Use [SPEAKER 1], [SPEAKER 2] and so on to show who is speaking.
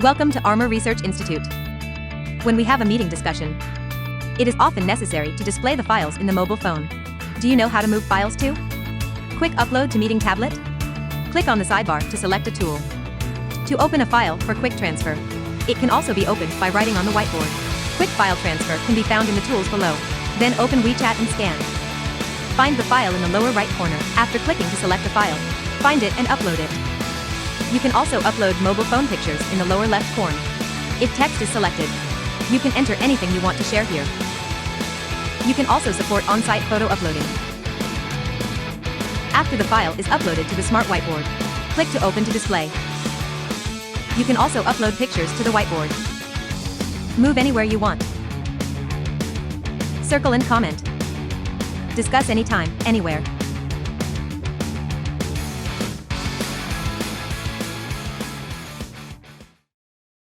[SPEAKER 1] Welcome to Armor Research Institute. When we have a meeting discussion, it is often necessary to display the files in the mobile phone. Do you know how to move files to? Quick upload to meeting tablet? Click on the sidebar to select a tool. To open a file for quick transfer, it can also be opened by writing on the whiteboard. Quick file transfer can be found in the tools below. Then open WeChat and scan. Find the file in the lower right corner. After clicking to select the file, find it and upload it. You can also upload mobile phone pictures in the lower left corner. If text is selected, you can enter anything you want to share here. You can also support on-site photo uploading. After the file is uploaded to the smart whiteboard, click to open to display. You can also upload pictures to the whiteboard. Move anywhere you want. Circle and comment. Discuss anytime, anywhere.